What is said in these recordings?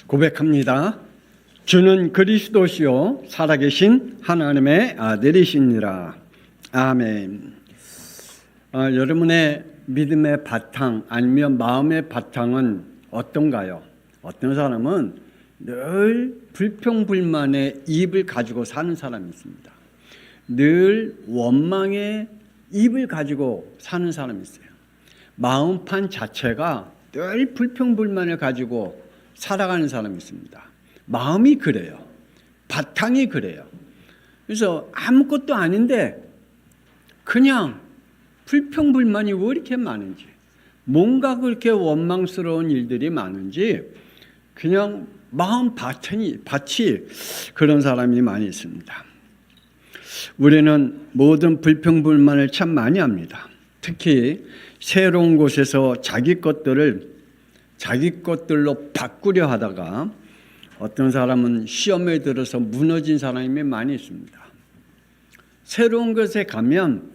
고백합니다. 주는 그리스도시요 살아계신 하나님의 아들이시니라. 아멘. 여러분의 믿음의 바탕 아니면 마음의 바탕은 어떤가요? 어떤 사람은 늘 불평불만의 입을 가지고 사는 사람이 있습니다. 늘 원망의 입을 가지고 사는 사람이 있어요. 마음판 자체가 늘 불평불만을 가지고 살아가는 사람이 있습니다. 마음이 그래요. 바탕이 그래요. 그래서 아무것도 아닌데 그냥 불평불만이 왜 이렇게 많은지, 뭔가 그렇게 원망스러운 일들이 많은지 그냥 마음 밭이 그런 사람이 많이 있습니다. 우리는 모든 불평불만을 참 많이 합니다. 특히 새로운 곳에서 자기 것들로 바꾸려 하다가 어떤 사람은 시험에 들어서 무너진 사람이 많이 있습니다. 새로운 곳에 가면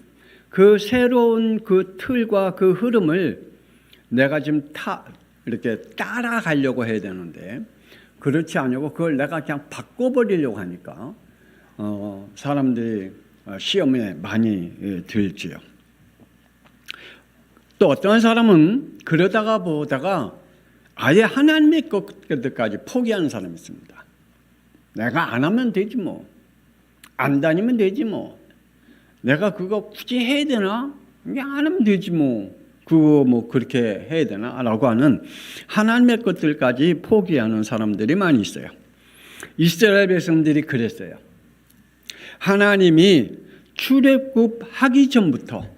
그 새로운 그 틀과 그 흐름을 내가 지금 이렇게 따라가려고 해야 되는데 그렇지 않고 그걸 내가 그냥 바꿔버리려고 하니까 사람들이 시험에 많이 들지요. 또 어떤 사람은 그러다가 보다가 아예 하나님의 것들까지 포기하는 사람이 있습니다. 내가 안 하면 되지 뭐. 안 다니면 되지 뭐. 내가 그거 굳이 해야 되나? 그냥 안 하면 되지 뭐. 그거 뭐 그렇게 해야 되나? 라고 하는 하나님의 것들까지 포기하는 사람들이 많이 있어요. 이스라엘 백성들이 그랬어요. 하나님이 출애굽하기 전부터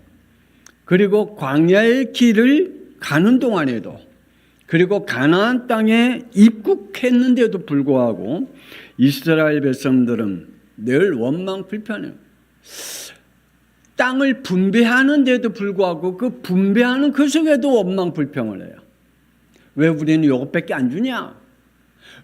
그리고 광야의 길을 가는 동안에도 그리고 가나안 땅에 입국했는데도 불구하고 이스라엘 백성들은 늘 원망 불평해요. 땅을 분배하는데도 불구하고 그 분배하는 그 속에도 원망 불평을 해요. 왜 우리는 이것밖에 안 주냐?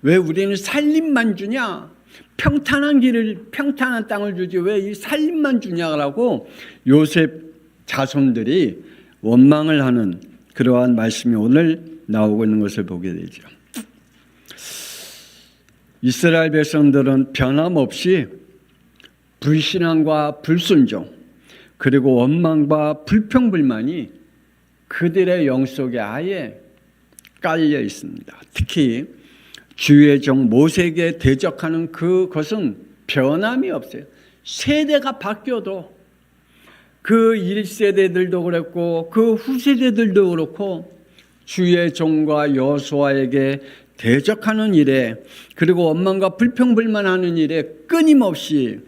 왜 우리는 살림만 주냐? 평탄한 땅을 주지 왜 이 살림만 주냐라고 요셉 자손들이 원망을 하는 그러한 말씀이 오늘 나오고 있는 것을 보게 되죠. 이스라엘 백성들은 변함없이 불신앙과 불순종 그리고 원망과 불평불만이 그들의 영 속에 아예 깔려 있습니다. 특히 주의 종 모세에게 대적하는 그것은 변함이 없어요. 세대가 바뀌어도 그 1세대들도 그랬고 그 후세대들도 그렇고 주의 종과 여호수아에게 대적하는 일에 그리고 원망과 불평불만하는 일에 끊임없이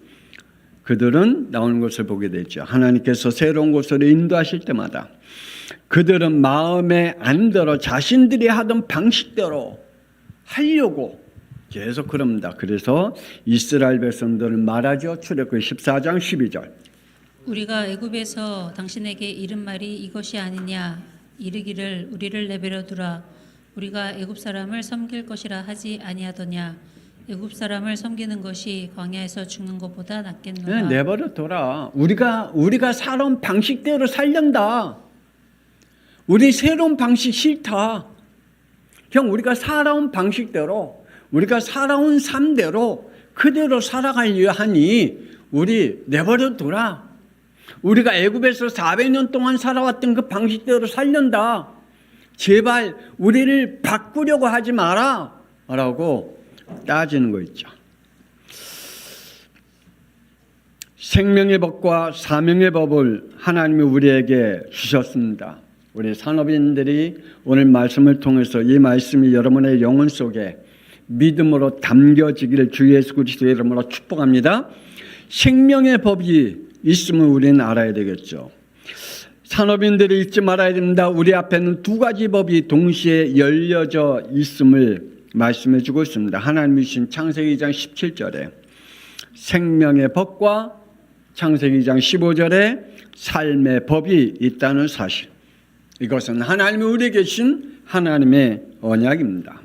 그들은 나오는 것을 보게 되죠. 하나님께서 새로운 곳으로 인도하실 때마다 그들은 마음에 안 들어 자신들이 하던 방식대로 하려고 계속 그럽니다. 그래서 이스라엘 백성들은 말하죠. 출애굽기 14장 12절. 우리가 애굽에서 당신에게 이른 말이 이것이 아니냐 이르기를 우리를 내버려 두라 우리가 애굽 사람을 섬길 것이라 하지 아니하더냐 애굽 사람을 섬기는 것이 광야에서 죽는 것보다 낫겠노라. 네, 내버려 둬라. 우리가 살아온 방식대로 살련다. 우리 새로운 방식 싫다. 그냥 우리가 살아온 방식대로 우리가 살아온 삶대로 그대로 살아가려 하니 우리 내버려 둬라. 우리가 애굽에서 400년 동안 살아왔던 그 방식대로 살련다. 제발 우리를 바꾸려고 하지 마라 라고 따지는 거 있죠. 생명의 법과 사명의 법을 하나님이 우리에게 주셨습니다. 우리 산업인들이 오늘 말씀을 통해서 이 말씀이 여러분의 영혼 속에 믿음으로 담겨지기를 주 예수 그리스도의 이름으로 축복합니다. 생명의 법이 있음을 우리는 알아야 되겠죠. 산업인들이 잊지 말아야 됩니다. 우리 앞에는 두 가지 법이 동시에 열려져 있음을 말씀해 주고 있습니다. 하나님이 주신 창세기 2장 17절에 생명의 법과 창세기 2장 15절에 삶의 법이 있다는 사실. 이것은 하나님이 우리에게 주신 하나님의 언약입니다.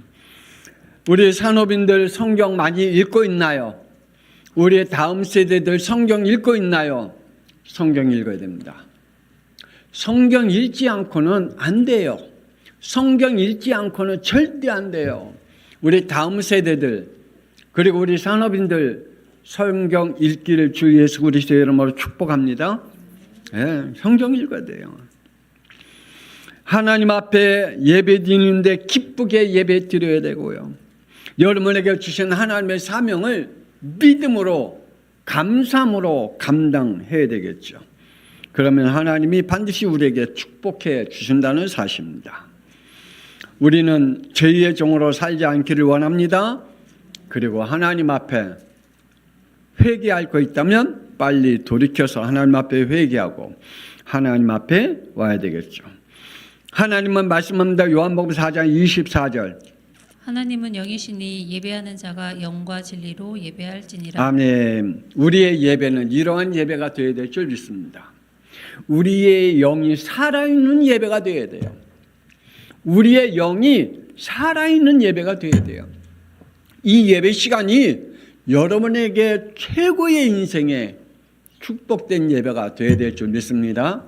우리 산업인들 성경 많이 읽고 있나요? 우리의 다음 세대들 성경 읽고 있나요? 성경 읽어야 됩니다. 성경 읽지 않고는 안 돼요. 성경 읽지 않고는 절대 안 돼요. 우리 다음 세대들 그리고 우리 산업인들 성경 읽기를 주 예수 그리스도의 이름으로 축복합니다. 예, 성경 읽어야 돼요. 하나님 앞에 예배 드리는데 기쁘게 예배 드려야 되고요. 여러분에게 주신 하나님의 사명을 믿음으로 감사함으로 감당해야 되겠죠. 그러면 하나님이 반드시 우리에게 축복해 주신다는 사실입니다. 우리는 죄의 종으로 살지 않기를 원합니다. 그리고 하나님 앞에 회개할 거 있다면 빨리 돌이켜서 하나님 앞에 회개하고 하나님 앞에 와야 되겠죠. 하나님은 말씀합니다. 요한복음 4장 24절. 하나님은 영이시니 예배하는 자가 영과 진리로 예배할지니라. 아멘. 우리의 예배는 이러한 예배가 되어야 될 줄 믿습니다. 우리의 영이 살아있는 예배가 되어야 돼요. 우리의 영이 살아있는 예배가 되어야 돼요. 이 예배 시간이 여러분에게 최고의 인생의 축복된 예배가 되어야 될 줄 믿습니다.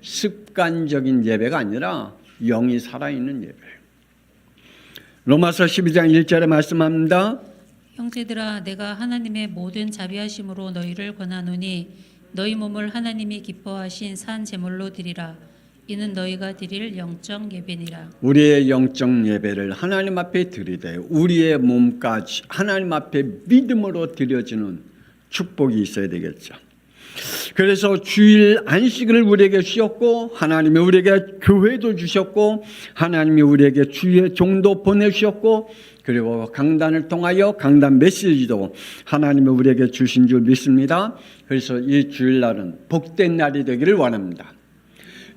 습관적인 예배가 아니라 영이 살아있는 예배. 로마서 12장 1절에 말씀합니다. 형제들아 내가 하나님의 모든 자비하심으로 너희를 권하노니 너희 몸을 하나님이 기뻐하신 산 제물로 드리라. 이는 너희가 드릴 영적 예배니라. 우리의 영적 예배를 하나님 앞에 드리되 우리의 몸까지 하나님 앞에 믿음으로 드려지는 축복이 있어야 되겠죠. 그래서 주일 안식을 우리에게 주셨고 하나님이 우리에게 교회도 주셨고 하나님이 우리에게 주의 종도 보내주셨고 그리고 강단을 통하여 강단 메시지도 하나님이 우리에게 주신 줄 믿습니다. 그래서 이 주일날은 복된 날이 되기를 원합니다.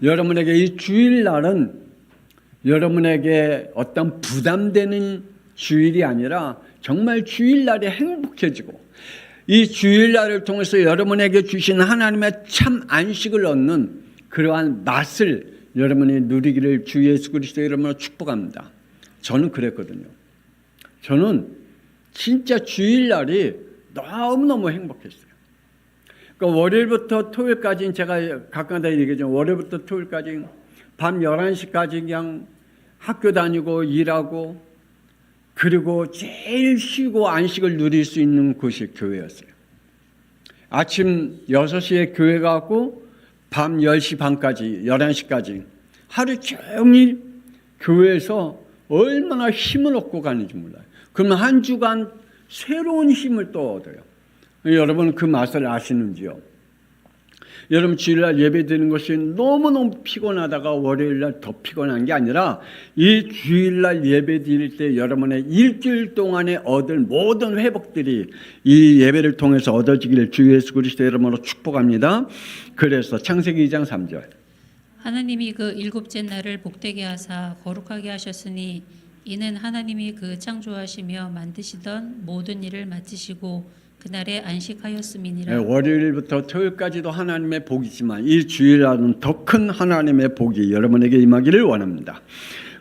여러분에게 이 주일날은 여러분에게 어떤 부담되는 주일이 아니라 정말 주일날이 행복해지고 이 주일날을 통해서 여러분에게 주신 하나님의 참 안식을 얻는 그러한 맛을 여러분이 누리기를 주 예수 그리스도의 이름으로 축복합니다. 저는 그랬거든요. 저는 진짜 주일날이 너무너무 행복했어요. 그러니까 월요일부터 토요일까지는 제가 가끔가다 얘기하죠. 월요일부터 토요일까지 밤 11시까지 그냥 학교 다니고 일하고 그리고 제일 쉬고 안식을 누릴 수 있는 곳이 교회였어요. 아침 6시에 교회 가고 밤 10시 반까지 11시까지 하루 종일 교회에서 얼마나 힘을 얻고 가는지 몰라요. 그러면 한 주간 새로운 힘을 또 얻어요. 여러분 그 맛을 아시는지요? 여러분 주일날 예배 드리는 것이 너무너무 피곤하다가 월요일날 더 피곤한 게 아니라 이 주일날 예배 드릴 때 여러분의 일주일 동안에 얻을 모든 회복들이 이 예배를 통해서 얻어지기를 주 예수 그리스도의 이름으로 축복합니다. 그래서 창세기 2장 3절 하나님이 그 일곱째 날을 복되게 하사 거룩하게 하셨으니 이는 하나님이 그 창조하시며 만드시던 모든 일을 마치시고 그날에 안식하였음이니라. 월요일부터 토요일까지도 하나님의 복이지만 이 주일날은 더 큰 하나님의 복이 여러분에게 임하기를 원합니다.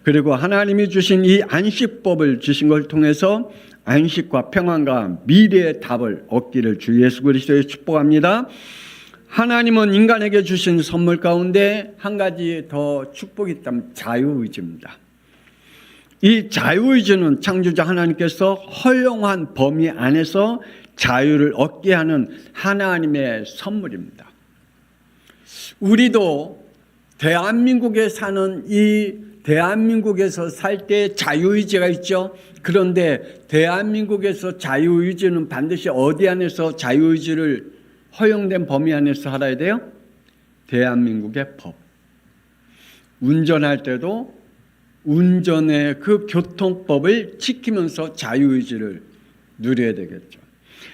그리고 하나님이 주신 이 안식법을 주신 걸 통해서 안식과 평안과 미래의 답을 얻기를 주 예수 그리스도에 축복합니다. 하나님은 인간에게 주신 선물 가운데 한 가지 더 축복이 있다면 자유의지입니다. 이 자유의지는 창조자 하나님께서 허용한 범위 안에서 자유를 얻게 하는 하나님의 선물입니다. 우리도 대한민국에 사는 이 대한민국에서 살 때 자유의지가 있죠. 그런데 대한민국에서 자유의지는 반드시 어디 안에서 자유의지를 허용된 범위 안에서 살아야 돼요? 대한민국의 법. 운전할 때도 운전의 그 교통법을 지키면서 자유의지를 누려야 되겠죠.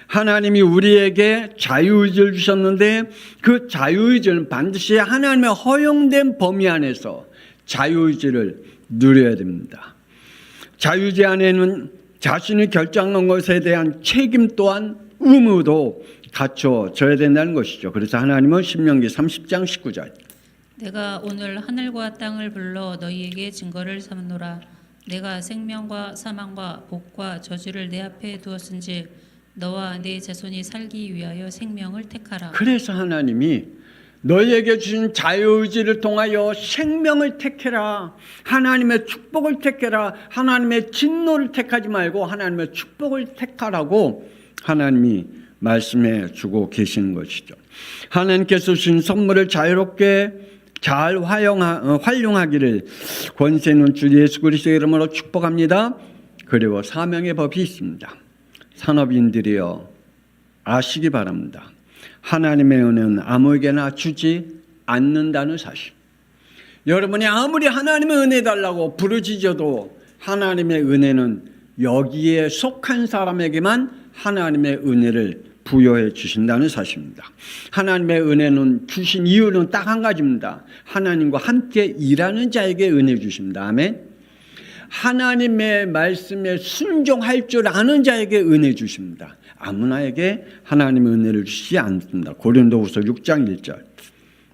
하나님이 우리에게 자유의지를 주셨는데 그 자유의지는 반드시 하나님의 허용된 범위 안에서 자유의지를 누려야 됩니다. 자유의지 안에는 자신이 결정한 것에 대한 책임 또한 의무도 갖춰져야 된다는 것이죠. 그래서 하나님은 신명기 30장 19절 내가 오늘 하늘과 땅을 불러 너희에게 증거를 삼노라. 내가 생명과 사망과 복과 저주를 내 앞에 두었은즉 너와 네 자손이 살기 위하여 생명을 택하라. 그래서 하나님이 너희에게 주신 자유의지를 통하여 생명을 택해라. 하나님의 축복을 택해라. 하나님의 진노를 택하지 말고 하나님의 축복을 택하라고 하나님이 말씀해 주고 계시는 것이죠. 하나님께서 주신 선물을 자유롭게 잘 활용하기를 권세 있는 주 예수 그리스도의 이름으로 축복합니다. 그리고 사명의 법이 있습니다. 산업인들이여 아시기 바랍니다. 하나님의 은혜는 아무에게나 주지 않는다는 사실. 여러분이 아무리 하나님의 은혜 달라고 부르짖어도 하나님의 은혜는 여기에 속한 사람에게만 하나님의 은혜를 부여해 주신다는 사실입니다. 하나님의 은혜는 주신 이유는 딱 한 가지입니다. 하나님과 함께 일하는 자에게 은혜 주십니다. 아멘. 하나님의 말씀에 순종할 줄 아는 자에게 은혜 주십니다. 아무나에게 하나님의 은혜를 주시지 않습니다. 고린도후서 6장 1절.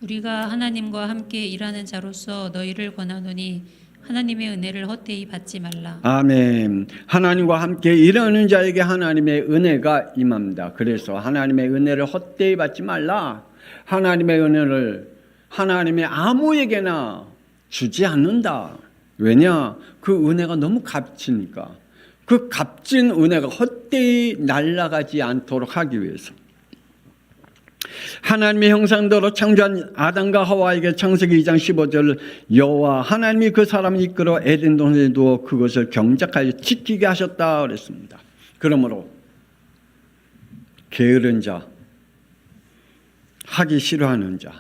우리가 하나님과 함께 일하는 자로서 너희를 권하노니 하나님의 은혜를 헛되이 받지 말라. 아멘. 하나님과 함께 일하는 자에게 하나님의 은혜가 임합니다. 그래서 하나님의 은혜를 헛되이 받지 말라. 하나님의 은혜를 하나님의 아무에게나 주지 않는다. 왜냐? 그 은혜가 너무 값지니까. 그 값진 은혜가 헛되이 날아가지 않도록 하기 위해서. 하나님의 형상대로 창조한 아담과 하와에게 창세기 2장 15절 여호와 하나님이 그 사람을 이끌어 에덴 동산에 두어 그것을 경작하여 지키게 하셨다 그랬습니다. 그러므로 게으른 자, 하기 싫어하는 자,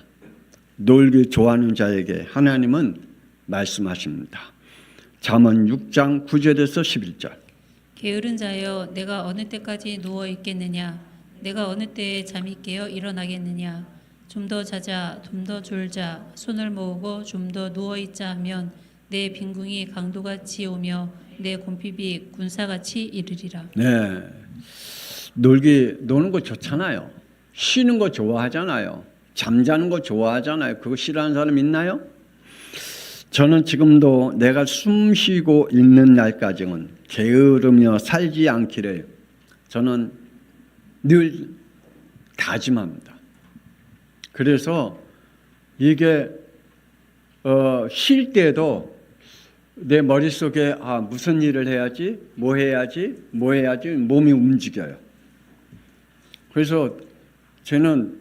놀기 좋아하는 자에게 하나님은 말씀하십니다. 잠언 6장 9절에서 11절. 게으른 자여 내가 어느 때까지 누워 있겠느냐 내가 어느 때에 잠이 깨어 일어나겠느냐 좀 더 자자 좀 더 졸자 손을 모으고 좀 더 누워 있자 하면 내 빈궁이 강도같이 오며 내 곰핍이 군사같이 이르리라. 네, 노는 거 좋잖아요. 쉬는 거 좋아하잖아요. 잠자는 거 좋아하잖아요. 그거 싫어하는 사람 있나요? 저는 지금도 내가 숨 쉬고 있는 날까지는 게으르며 살지 않기를 저는 늘 다짐합니다. 그래서 이게 쉴 때도 내 머릿속에 무슨 일을 해야지, 뭐 해야지 몸이 움직여요. 그래서 저는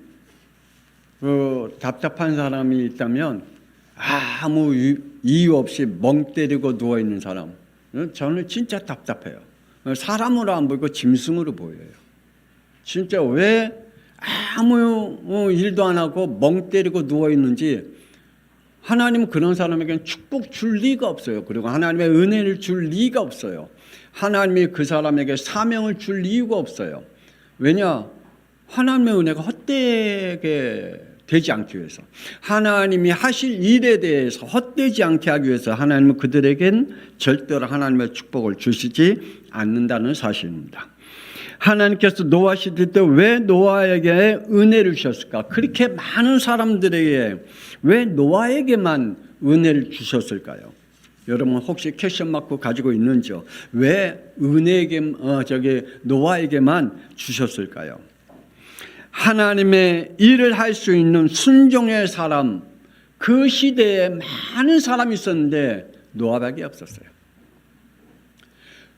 답답한 사람이 있다면 아무 이유 없이 멍 때리고 누워있는 사람, 저는 진짜 답답해요. 사람으로 안 보이고 짐승으로 보여요. 진짜 왜 아무 일도 안 하고 멍 때리고 누워있는지 하나님은 그런 사람에게는 축복 줄 리가 없어요. 그리고 하나님의 은혜를 줄 리가 없어요. 하나님이 그 사람에게 사명을 줄 이유가 없어요. 왜냐? 하나님의 은혜가 헛되게 되지 않기 위해서, 하나님이 하실 일에 대해서 헛되지 않게 하기 위해서 하나님은 그들에겐 절대로 하나님의 축복을 주시지 않는다는 사실입니다. 하나님께서 노아 시대 때 왜 노아에게 은혜를 주셨을까? 그렇게 많은 사람들에게 왜 노아에게만 은혜를 주셨을까요? 여러분 혹시 퀘션 마크 가지고 있는지요? 왜 노아에게만 주셨을까요? 하나님의 일을 할 수 있는 순종의 사람, 그 시대에 많은 사람이 있었는데 노아밖에 없었어요.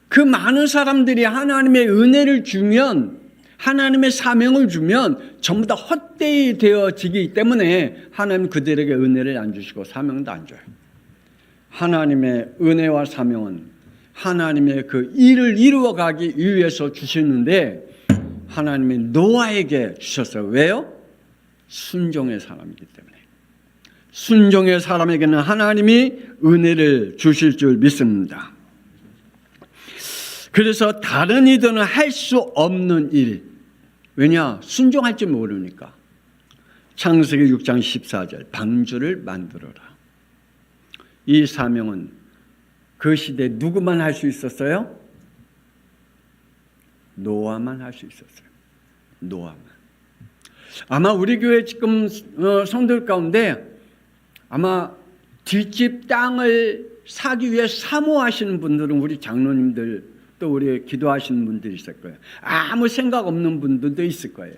그 많은 사람들이 하나님의 은혜를 주면, 하나님의 사명을 주면 전부 다 헛되이 되어지기 때문에 하나님 그들에게 은혜를 안 주시고 사명도 안 줘요. 하나님의 은혜와 사명은 하나님의 그 일을 이루어가기 위해서 주시는데 하나님이 노아에게 주셨어요. 왜요? 순종의 사람이기 때문에. 순종의 사람에게는 하나님이 은혜를 주실 줄 믿습니다. 그래서 다른 이들은 할 수 없는 일. 왜냐? 순종할 줄 모르니까. 창세기 6장 14절 방주를 만들어라. 이 사명은 그 시대에 누구만 할 수 있었어요? 노아만 할 수 있었어요. 노아만. 아마 우리 교회 지금 성도들 가운데 아마 뒷집 땅을 사기 위해 사모하시는 분들은 우리 장로님들 또 우리 기도하시는 분들이 있을 거예요. 아무 생각 없는 분들도 있을 거예요.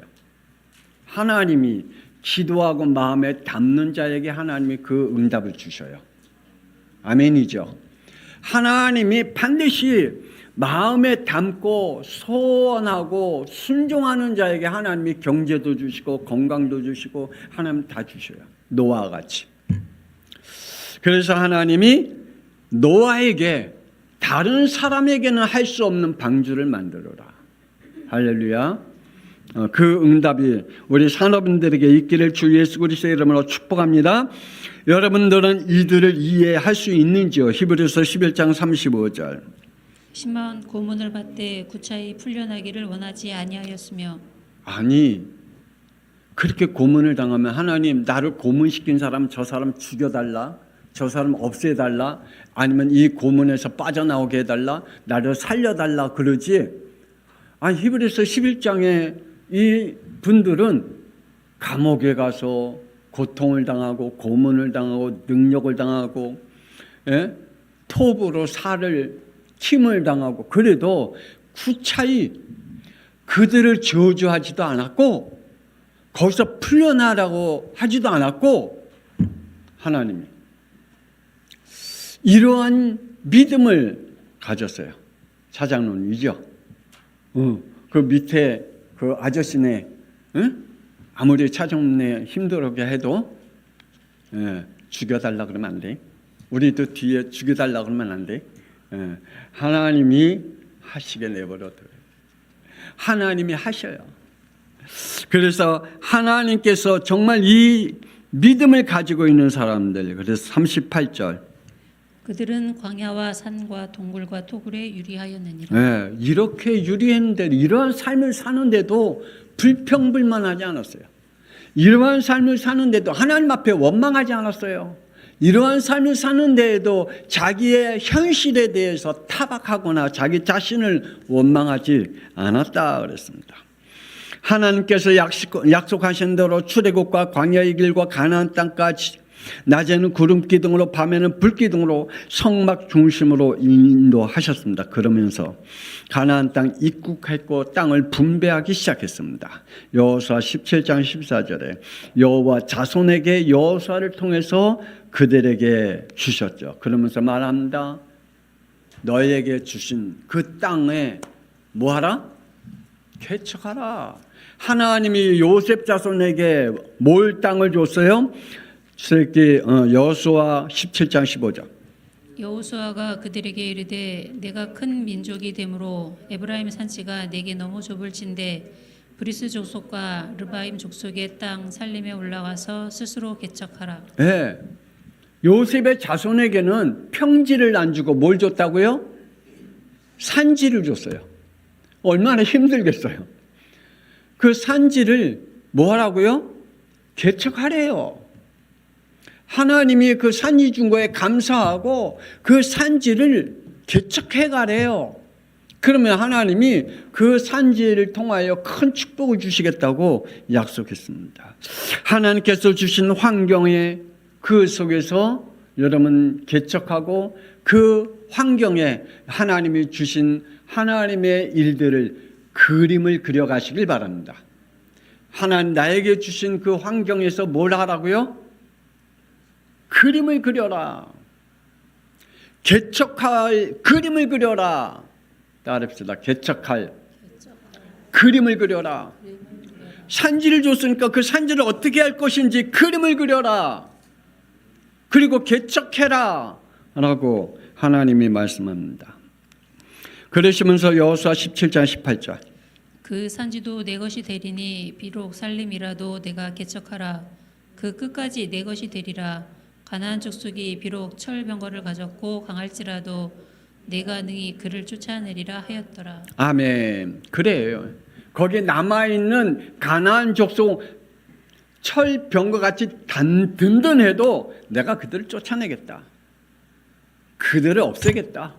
하나님이 기도하고 마음에 담는 자에게 하나님이 그 응답을 주셔요. 아멘이죠. 하나님이 반드시 마음에 담고 소원하고 순종하는 자에게 하나님이 경제도 주시고 건강도 주시고 하나님 다 주셔요. 노아와 같이. 그래서 하나님이 노아에게 다른 사람에게는 할 수 없는 방주를 만들어라. 할렐루야. 그 응답이 우리 산업인들에게 있기를 주 예수 그리스도의 이름으로 축복합니다. 여러분들은 이들을 이해할 수 있는지요? 히브리서 11장 35절. 심한 고문을 받되 구차히 풀려나기를 원하지 아니하였으며. 아니, 그렇게 고문을 당하면 하나님 나를 고문시킨 사람 저 사람 죽여달라, 저 사람 없애달라, 아니면 이 고문에서 빠져나오게 해달라, 나를 살려달라 그러지. 히브리서 11장에 이 분들은 감옥에 가서 고통을 당하고 고문을 당하고 능력을 당하고 톱으로 살을 침을 당하고 그래도 구차히 그들을 저주하지도 않았고 거기서 풀려나라고 하지도 않았고 하나님이 이러한 믿음을 가졌어요. 사장님이죠. 그 밑에 그 아저씨네 아무리 차장님네 힘들게 해도 죽여달라 그러면 안 돼. 우리도 뒤에 죽여달라 그러면 안 돼. 하나님이 하시게 내버려둬요. 하나님이 하셔요. 그래서 하나님께서 정말 이 믿음을 가지고 있는 사람들, 그래서 38절. 그들은 광야와 산과 동굴과 토굴에 유리하였느니라. 이렇게 유리했는데 이러한 삶을 사는데도 불평불만하지 않았어요. 이러한 삶을 사는데도 하나님 앞에 원망하지 않았어요. 이러한 삶을 사는데에도 자기의 현실에 대해서 타박하거나 자기 자신을 원망하지 않았다 그랬습니다. 하나님께서 약속하신 대로 출애굽과 광야의 길과 가나안 땅까지 낮에는 구름 기둥으로 밤에는 불 기둥으로 성막 중심으로 인도하셨습니다. 그러면서 가나안 땅 입국했고 땅을 분배하기 시작했습니다. 여호수아 17장 14절에 여호와 자손에게 여호수아를 통해서 그들에게 주셨죠. 그러면서 말합니다. 너에게 주신 그 땅에 뭐하라? 개척하라. 하나님이 요셉 자손에게 뭘 땅을 줬어요? 여호수아 17장 15절. 여호수아가 그들에게 이르되 내가 큰 민족이 되므로 에브라임 산지가 내게 너무 좁을진데 브리스 족속과 르바임 족속의 땅 살림에 올라가서 스스로 개척하라. 네. 요셉의 자손에게는 평지를 안 주고 뭘 줬다고요? 산지를 줬어요. 얼마나 힘들겠어요. 그 산지를 뭐 하라고요? 개척하래요. 하나님이 그 산지 준 거에 감사하고 그 산지를 개척해 가래요. 그러면 하나님이 그 산지를 통하여 큰 축복을 주시겠다고 약속했습니다. 하나님께서 주신 환경에 그 속에서 여러분 개척하고 그 환경에 하나님이 주신 하나님의 일들을 그림을 그려가시길 바랍니다. 하나님 나에게 주신 그 환경에서 뭘 하라고요? 그림을 그려라. 개척할 그림을 그려라. 따릅시다. 개척할 그림을 그려라. 산지를 줬으니까 그 산지를 어떻게 할 것인지 그림을 그려라. 그리고 개척해라 라고 하나님이 말씀합니다. 그러시면서 여호수아 17장 18절. 그 산지도 내 것이 되리니 비록 살림이라도 내가 개척하라. 그 끝까지 내 것이 되리라. 가나안 족속이 비록 철병거를 가졌고 강할지라도 내가 능히 그를 쫓아내리라 하였더라. 아멘. 그래요. 거기 남아있는 가나안 족속 철병거 같이 든든해도 내가 그들을 쫓아내겠다. 그들을 없애겠다.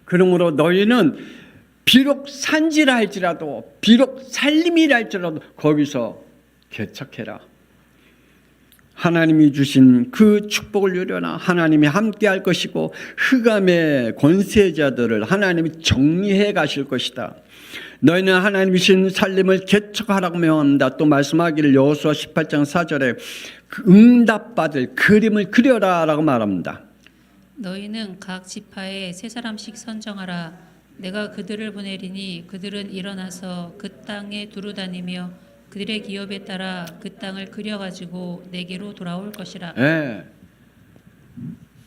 그러므로 너희는 비록 산지라 할지라도 비록 살림이라 할지라도 거기서 개척해라. 하나님이 주신 그 축복을 누려라. 하나님이 함께할 것이고 흑암의 권세자들을 하나님이 정리해 가실 것이다. 너희는 하나님이 주신 살림을 개척하라고 명합니다. 또 말씀하기를 여호수아 18장 4절에 응답받을 그림을 그려라라고 말합니다. 너희는 각 지파에 세 사람씩 선정하라. 내가 그들을 보내리니 그들은 일어나서 그 땅에 두루 다니며 그들의 기업에 따라 그 땅을 그려가지고 내게로 돌아올 것이라. 예.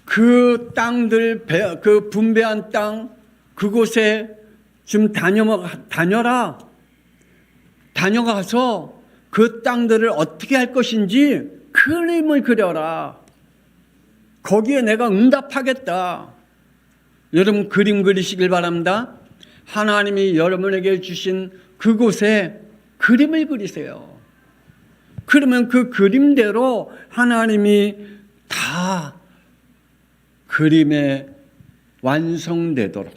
그 땅들 그 분배한 땅 그곳에 좀 다녀라. 다녀가서 그 땅들을 어떻게 할 것인지 그림을 그려라. 거기에 내가 응답하겠다. 여러분 그림 그리시길 바랍니다. 하나님이 여러분에게 주신 그곳에 그림을 그리세요. 그러면 그 그림대로 하나님이 다 그림에 완성되도록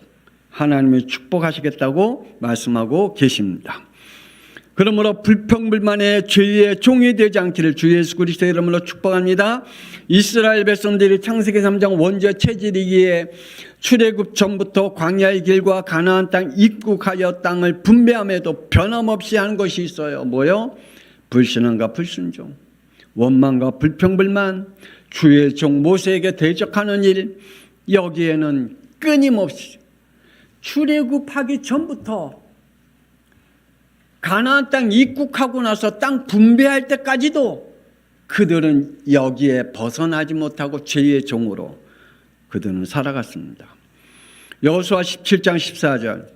하나님이 축복하시겠다고 말씀하고 계십니다. 그러므로 불평불만의 죄의 종이 되지 않기를 주 예수 그리스도의 이름으로 축복합니다. 이스라엘 백성들이 창세기 3장 원죄 체질이기에 출애굽 전부터 광야의 길과 가나안 땅 입국하여 땅을 분배함에도 변함없이 하는 것이 있어요. 뭐요? 불신앙과 불순종, 원망과 불평불만, 주의 종 모세에게 대적하는 일. 여기에는 끊임없이 출애굽하기 전부터 가나안 땅 입국하고 나서 땅 분배할 때까지도 그들은 여기에 벗어나지 못하고 죄의 종으로 그들은 살아갔습니다. 여호수아 17장 14절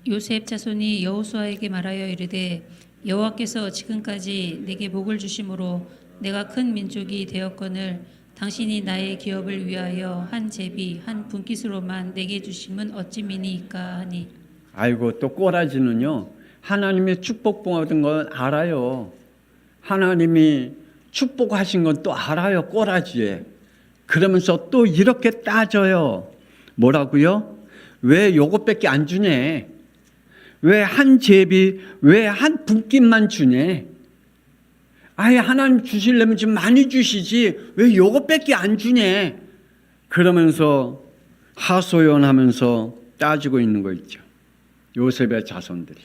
요셉 자손이 여호수아에게 말하여 이르되 여호와께서 지금까지 내게 복을 주심으로 내가 큰 민족이 되었거늘 당신이 나의 기업을 위하여 한 제비 한 분깃으로만 내게 주심은 어찌미니이까 하니. 아이고 또 꼬라지는요. 하나님의 축복 받은 건 알아요. 하나님이 축복하신 건 또 알아요. 꼬라지에. 그러면서 또 이렇게 따져요. 뭐라고요? 왜 요것밖에 안 주네? 왜 한 제비, 왜 한 분깃만 주네? 아예 하나님 주시려면 좀 많이 주시지 왜 요것밖에 안 주네? 그러면서 하소연하면서 따지고 있는 거 있죠. 요셉의 자손들이.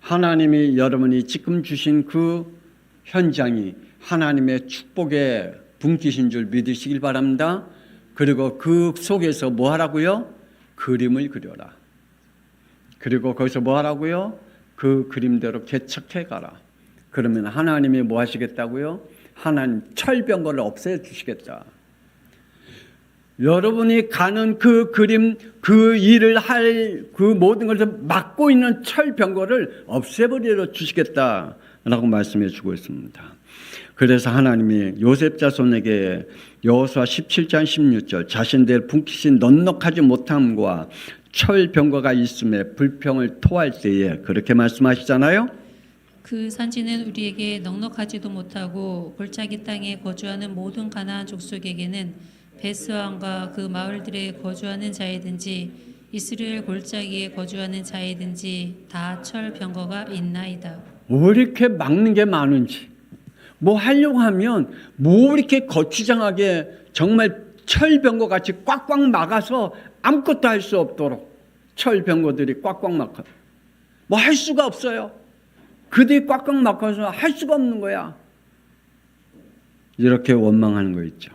하나님이 여러분이 지금 주신 그 현장이 하나님의 축복의 분깃인 줄 믿으시길 바랍니다. 그리고 그 속에서 뭐 하라고요? 그림을 그려라. 그리고 거기서 뭐 하라고요? 그 그림대로 개척해 가라. 그러면 하나님이 뭐 하시겠다고요? 하나님 철병거를 없애 주시겠다. 여러분이 가는 그 그림, 그 일을 할 그 모든 것을 막고 있는 철병거를 없애버려 주시겠다라고 말씀해 주고 있습니다. 그래서 하나님이 요셉 자손에게 여호수아 17장 16절 자신들 분깃이 넉넉하지 못함과 철병거가 있음에 불평을 토할 때에 그렇게 말씀하시잖아요. 그 산지는 우리에게 넉넉하지도 못하고 골짜기 땅에 거주하는 모든 가나안 족속에게는 베스왕과 그 마을들에 거주하는 자이든지 이스라엘 골짜기에 거주하는 자이든지 다 철병거가 있나이다. 왜 이렇게 막는 게 많은지, 뭐 하려고 하면 뭐 이렇게 거추장하게 정말 철병거 같이 꽉꽉 막아서 아무것도 할 수 없도록 철병거들이 꽉꽉 막아. 뭐 할 수가 없어요. 그들이 꽉꽉 막아서 할 수가 없는 거야. 이렇게 원망하는 거 있죠.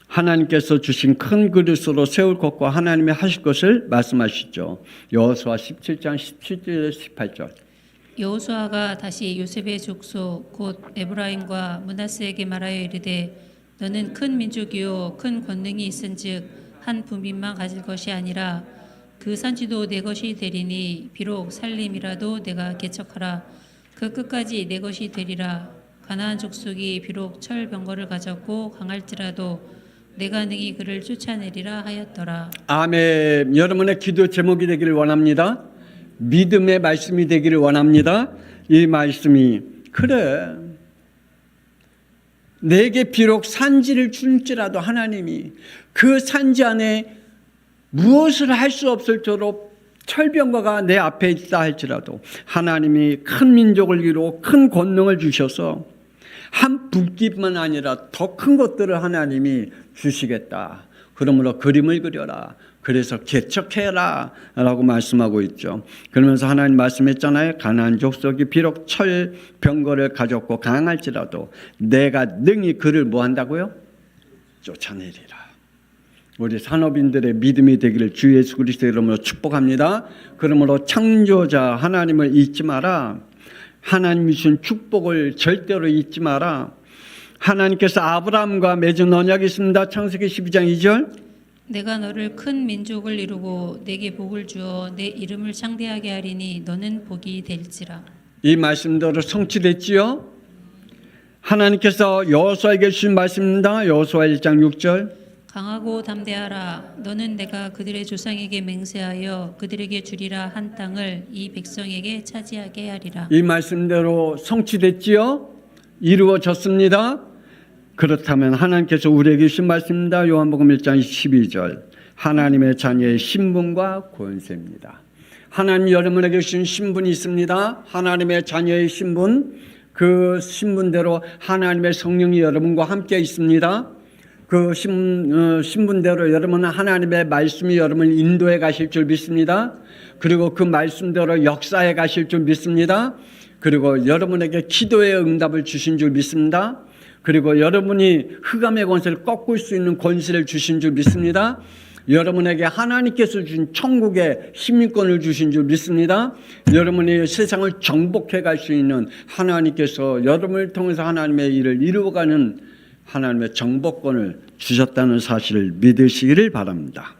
하나님께서 주신 큰 그릇으로 세울 것과 하나님이 하실 것을 말씀하시죠. 여호수아 17장 17절 18절. 여호수아가 다시 요셉의 족속 곧 에브라임과 므낫세에게 말하여 이르되 너는 큰 민족이요 큰 권능이 있은즉 한 분깃만 가질 것이 아니라 그 산지도 내 것이 되리니 비록 살림이라도 내가 개척하라. 그 끝까지 내 것이 되리라. 가나안 족속이 비록 철병거를 가졌고 강할지라도 내가 능히 그를 쫓아내리라 하였더라. 아멘. 여러분의 기도 제목이 되기를 원합니다. 믿음의 말씀이 되기를 원합니다. 이 말씀이 그래. 내게 비록 산지를 줄지라도 하나님이 그 산지 안에 무엇을 할 수 없을 정도로 철병거가 내 앞에 있다 할지라도 하나님이 큰 민족을 이루고 큰 권능을 주셔서 한 붓기뿐만 아니라 더 큰 것들을 하나님이 주시겠다. 그러므로 그림을 그려라. 그래서 개척해라 라고 말씀하고 있죠. 그러면서 하나님 말씀했잖아요. 가나안 족속이 비록 철병거를 가졌고 강할지라도 내가 능히 그를 뭐 한다고요? 쫓아내리라. 우리 산업인들의 믿음이 되기를 주 예수 그리스도의 이름으로 축복합니다. 그러므로 창조자 하나님을 잊지 마라. 하나님이 주신 축복을 절대로 잊지 마라. 하나님께서 아브라함과 맺은 언약이 있습니다. 창세기 12장 2절. 내가 너를 큰 민족을 이루고 내게 복을 주어 내 이름을 창대하게 하리니 너는 복이 될지라. 이 말씀대로 성취됐지요. 하나님께서 여호수아에게 주신 말씀입니다. 여호수아 1장 6절. 강하고 담대하라. 너는 내가 그들의 조상에게 맹세하여 그들에게 주리라 한 땅을 이 백성에게 차지하게 하리라. 이 말씀대로 성취됐지요. 이루어졌습니다. 그렇다면 하나님께서 우리에게 주신 말씀입니다. 요한복음 1장 12절. 하나님의 자녀의 신분과 권세입니다. 하나님 여러분에게 주신 신분이 있습니다. 하나님의 자녀의 신분. 그 신분대로 하나님의 성령이 여러분과 함께 있습니다. 그 신분대로 여러분은 하나님의 말씀이 여러분을 인도해 가실 줄 믿습니다. 그리고 그 말씀대로 역사해 가실 줄 믿습니다. 그리고 여러분에게 기도의 응답을 주신 줄 믿습니다. 그리고 여러분이 흑암의 권세를 꺾을 수 있는 권세를 주신 줄 믿습니다. 여러분에게 하나님께서 주신 천국의 시민권을 주신 줄 믿습니다. 여러분이 세상을 정복해 갈 수 있는 하나님께서 여러분을 통해서 하나님의 일을 이루어가는 하나님의 정복권을 주셨다는 사실을 믿으시기를 바랍니다.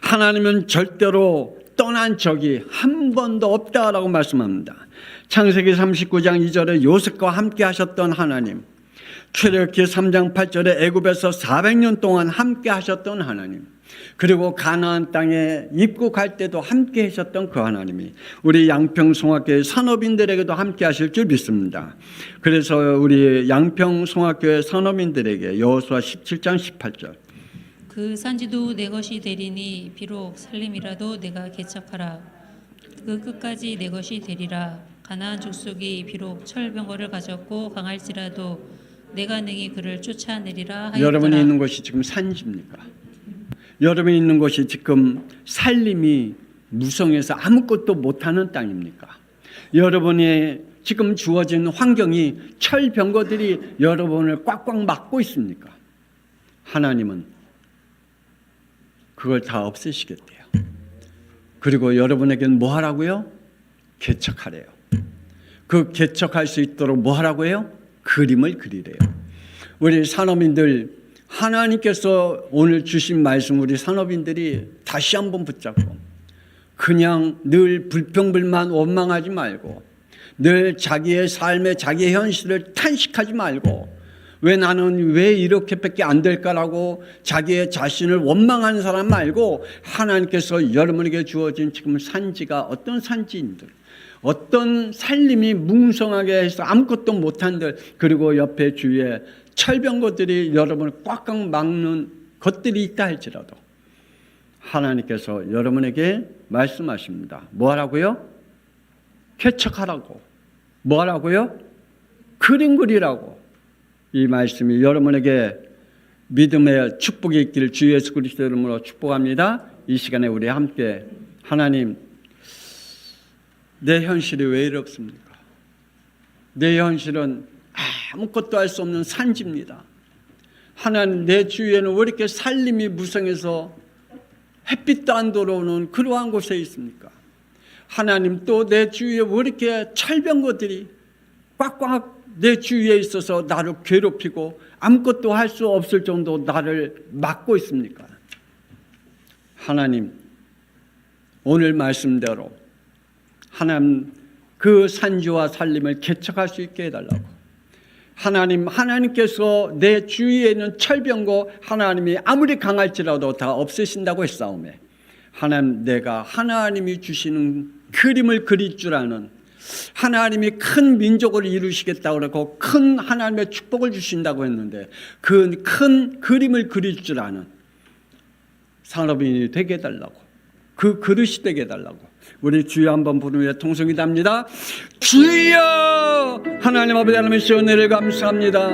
하나님은 절대로 떠난 적이 한 번도 없다라고 말씀합니다. 창세기 39장 2절에 요셉과 함께 하셨던 하나님, 출애굽기 3장 8절에 애굽에서 400년 동안 함께 하셨던 하나님, 그리고 가나안 땅에 입국할 때도 함께 하셨던 그 하나님이 우리 양평송학교의 산업인들에게도 함께 하실 줄 믿습니다. 그래서 우리 양평송학교의 산업인들에게 여호수아 17장 18절. 그 산지도 내 것이 되리니 비록 살림이라도 내가 개척하라. 그 끝까지 내 것이 되리라. 가나안 족속이 비록 철병거를 가졌고 강할지라도 내가 능히 그를 쫓아내리라 하였더라. 여러분이 있는 곳이 지금 산지입니까? 여러분이 있는 곳이 지금 살림이 무성해서 아무것도 못하는 땅입니까? 여러분이 지금 주어진 환경이 철병거들이 여러분을 꽉꽉 막고 있습니까? 하나님은 그걸 다 없애시겠대요. 그리고 여러분에게는 뭐 하라고요? 개척하래요. 그 개척할 수 있도록 뭐 하라고요? 그림을 그리래요. 우리 산업인들, 하나님께서 오늘 주신 말씀 우리 산업인들이 다시 한번 붙잡고 그냥 늘 불평불만 원망하지 말고 늘 자기의 삶의 자기의 현실을 탄식하지 말고 왜 나는 왜 이렇게밖에 안 될까라고 자기의 자신을 원망하는 사람 말고 하나님께서 여러분에게 주어진 지금 산지가 어떤 산지인들, 어떤 살림이 뭉성하게 해서 아무것도 못한들, 그리고 옆에 주위에 철병거들이 여러분을 꽉꽉 막는 것들이 있다 할지라도 하나님께서 여러분에게 말씀하십니다. 뭐 하라고요? 개척하라고. 뭐 하라고요? 그림 그리라고. 이 말씀이 여러분에게 믿음의 축복이 있기를 주 예수 그리스도 이름으로 축복합니다. 이 시간에 우리 함께 하나님, 내 현실이 왜 이렇습니까? 내 현실은 아무것도 할 수 없는 산지입니다. 하나님, 내 주위에는 왜 이렇게 살림이 무성해서 햇빛도 안 들어오는 그러한 곳에 있습니까? 하나님, 또 내 주위에 왜 이렇게 철병거들이 꽉꽉 내 주위에 있어서 나를 괴롭히고 아무것도 할 수 없을 정도 나를 막고 있습니까? 하나님, 오늘 말씀대로 하나님 그 산지와 살림을 개척할 수 있게 해달라고. 하나님, 하나님께서 내 주위에 있는 철병거 하나님이 아무리 강할지라도 다 없애신다고 했사오매 하나님, 내가 하나님이 주시는 그림을 그릴 줄 아는, 하나님이 큰 민족을 이루시겠다고 그러고 큰 하나님의 축복을 주신다고 했는데 그 큰 그림을 그릴 줄 아는 산업인이 되게 해달라고, 그 그릇이 되게 해달라고, 우리 주여 한번 부르며 통성이 답니다. 주여! 하나님 아버지 하나님이시여 은혜를 감사합니다.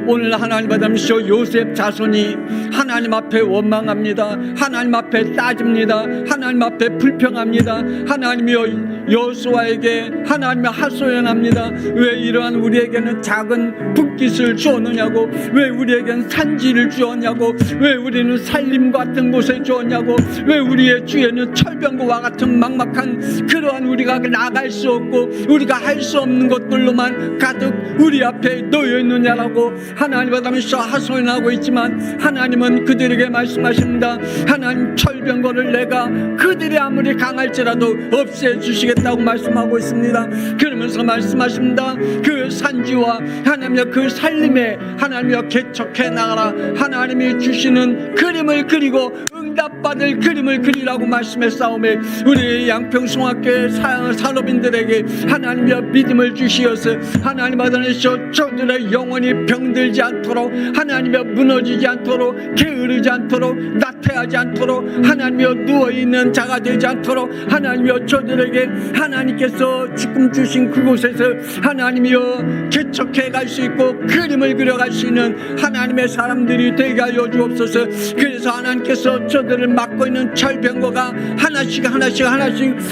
오늘 하나님 아버지 하나님이시여 요셉 자손이 하나님 앞에 원망합니다. 하나님 앞에 따집니다. 하나님 앞에 불평합니다. 하나님이여 여호수아에게 하나님의 하소연합니다. 왜 이러한 우리에게는 작은 붓깃을 주었느냐고, 왜 우리에게는 산지를 주었냐고, 왜 우리는 살림 같은 곳에 주었냐고, 왜 우리의 주에는 철병거와 같은 막막한 그러한 우리가 나갈 수 없고 우리가 할 수 없는 것들로만 가득 우리 앞에 놓여 있느냐라고 하나님 아버지께서 하소연하고 있지만, 하나님은 그들에게 말씀하십니다. 하나님 철병거를 내가 그들이 아무리 강할지라도 없애주시겠다고 말씀하고 있습니다. 그러면서 말씀하십니다. 그 산지와 하나님의 그 살림에 하나님의 개척해 나가라. 하나님이 주시는 그림을 그리고 응답받을 그림을 그리라고 말씀했사오매, 우리 양평송학교의 산업인들에게 하나님의 믿음을 주시어서 하나님 아버지께서 저들의 영혼이 병들지 않도록, 하나님의 무너지지 않도록, 게으르지 않도록, 나태하지 않도록, 하나님의 누워있는 자가 되지 않도록, 하나님의 저들에게 하나님께서 지금 주신 그곳에서 하나님이여 개척해 갈 수 있고 그림을 그려갈 수 있는 하나님의 사람들이 되게 하여 주옵소서. 그래서 하나님께서 저들을 맡고 있는 철병거가 하나씩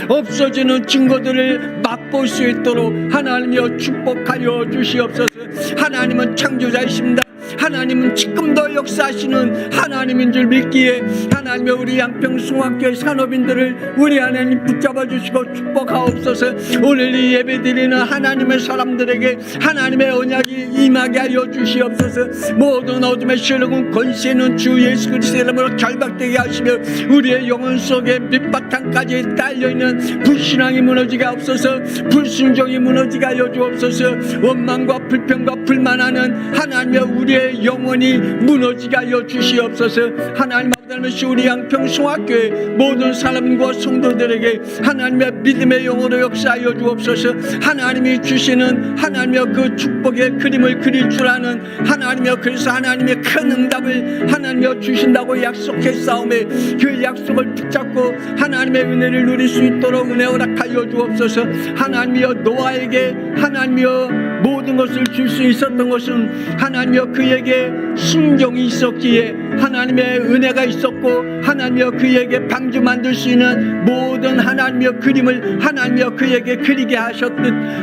없어지는 증거들을 맛볼 수 있도록 하나님이여 축복하여 주시옵소서. 하나님은 창조자이십니다. 하나님은 지금도 역사하시는 하나님인 줄 믿기에 하나님의 우리 양평송학교의 산업인들을 우리 하나님 붙잡아 주시고 축복하옵소서. 오늘 이 예배드리는 하나님의 사람들에게 하나님의 언약이 임하게 하여 주시옵소서. 모든 어둠의 세력은 권세는 주 예수 그리스도의 이름으로 결박되게 하시며 우리의 영혼 속에 밑바탕까지 딸려있는 불신앙이 무너지게 하옵소서. 불순종이 무너지게 하여 주옵소서. 원망과 불평과 불만하는 하나님의 우리의 영혼이 무너지게 하여 주시옵소서. 하나님 아버지 우리 양평송학교의 모든 사람과 성도들에게 하나님의 믿음의 영으로 역사하여 주옵소서. 하나님이 주시는 하나님의 그 축복의 그림을 그릴 줄 아는 하나님의, 그래서 하나님의 큰 응답을 하나님이 주신다고 약속했사오매 그 약속을 붙잡고 하나님의 은혜를 누릴 수 있도록 은혜 허락하여 주옵소서. 하나님이여 노아에게 하나님이여 모든 것을 줄 수 있었던 것은 하나님이여 그에게 순종이 있었기에 하나님의 은혜가 있었고, 하나님이여 그에게 방주 만들 수 있는 모든 하나님이여 그림을 하나님이여 그에게 그리게 하셨듯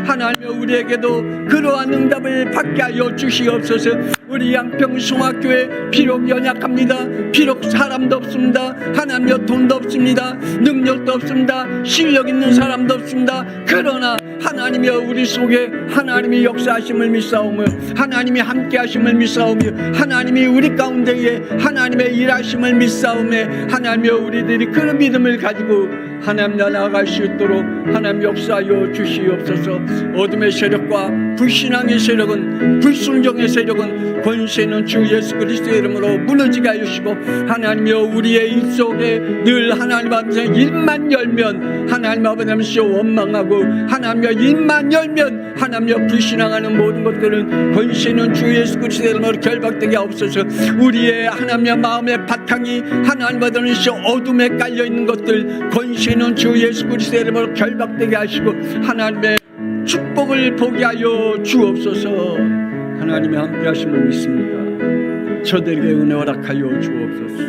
하나님이여 우리에게도 그러한 응답을 받게 하여 주시옵소서. 우리 양평송학교에 비록 연약합니다. 비록 사람도 없습니다. 하나님이여 돈도 없습니다. 능력도 없습니다. 실력 있는 사람도 없습니다. 그러나 하나님이여 우리 속에 하나님이 역사하심을 믿사오며 하나님이 함께 하심을 믿사오며 하나님이 우리 가운데에 하나님의 일하심을 믿사오며 하나님이여 우리들이 그 믿음을 가지고 하나님 나아갈 수 있도록 하나님 역사하여 주시옵소서. 어둠의 세력과 불신앙의 세력은, 불순종의 세력은 권세는 주 예수 그리스도의 이름으로 무너지게 하시고 하나님이여 우리의 입 속에 늘 하나님 앞에서 입만 열면 하나님 아버지 원망하고 하나님이여 입만 열면 하나님이여 불신앙하는 모든 것들은 권세는 주 예수 그리스도의 이름으로 결박되게 하옵소서. 우리의 하나님의 마음의 바탕이 하나님 아버지 어둠에 깔려있는 것들 권세는 주 예수 그리스도의 이름으로 결박되게 하시고 하나님의 축복을 보게 하여 주옵소서. 하나님의 함께 하심을 믿습니다. 저들에게 은혜 허락하여 주옵소서.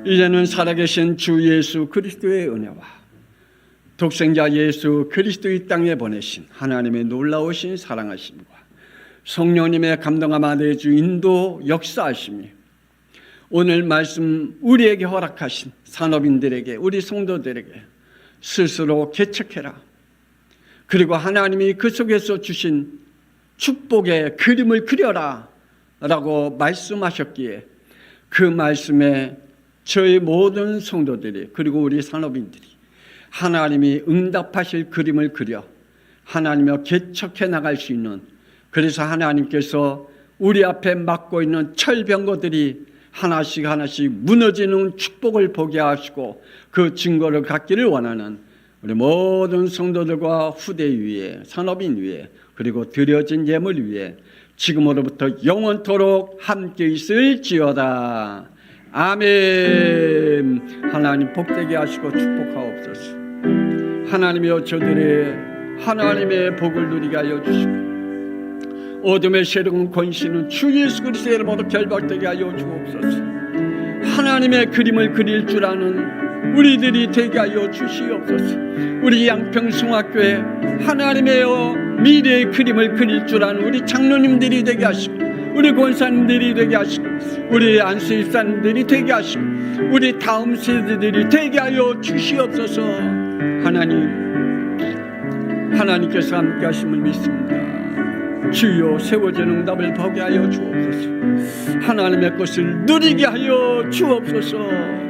이제는 살아계신 주 예수 그리스도의 은혜와 독생자 예수 그리스도 이 땅에 보내신 하나님의 놀라우신 사랑하심과 성령님의 감동함 아래 주 인도 역사하심이 오늘 말씀 우리에게 허락하신 산업인들에게, 우리 성도들에게 스스로 개척해라. 그리고 하나님이 그 속에서 주신 축복의 그림을 그려라 라고 말씀하셨기에 그 말씀에 저희 모든 성도들이, 그리고 우리 산업인들이 하나님이 응답하실 그림을 그려 하나님의 개척해 나갈 수 있는, 그래서 하나님께서 우리 앞에 막고 있는 철병거들이 하나씩 무너지는 축복을 보게 하시고 그 증거를 갖기를 원하는 우리 모든 성도들과 후대 위에, 산업인 위에, 그리고 드려진 예물 위에 지금으로부터 영원토록 함께 있을지어다. 아멘. 하나님 복되게 하시고 축복하옵소서. 하나님이여 저들의 하나님의 복을 누리게 하여 주시고 어둠의 새로운 권신은 주 예수 그리스도의 이름으로 결박되게 하여 주옵소서. 하나님의 그림을 그릴 줄 아는 우리들이 되게 하여 주시옵소서. 우리 양평숭학교에 하나님의 미래의 그림을 그릴 줄 아는 우리 장로님들이 되게 하시고 우리 권사님들이 되게 하시고 우리 안수입사님들이 되게 하시고 우리 다음 세대들이 되게 하여 주시옵소서. 하나님께서 함께 하심을 믿습니다. 주여 세워진 응답을 보게 하여 주옵소서. 하나님의 것을 누리게 하여 주옵소서.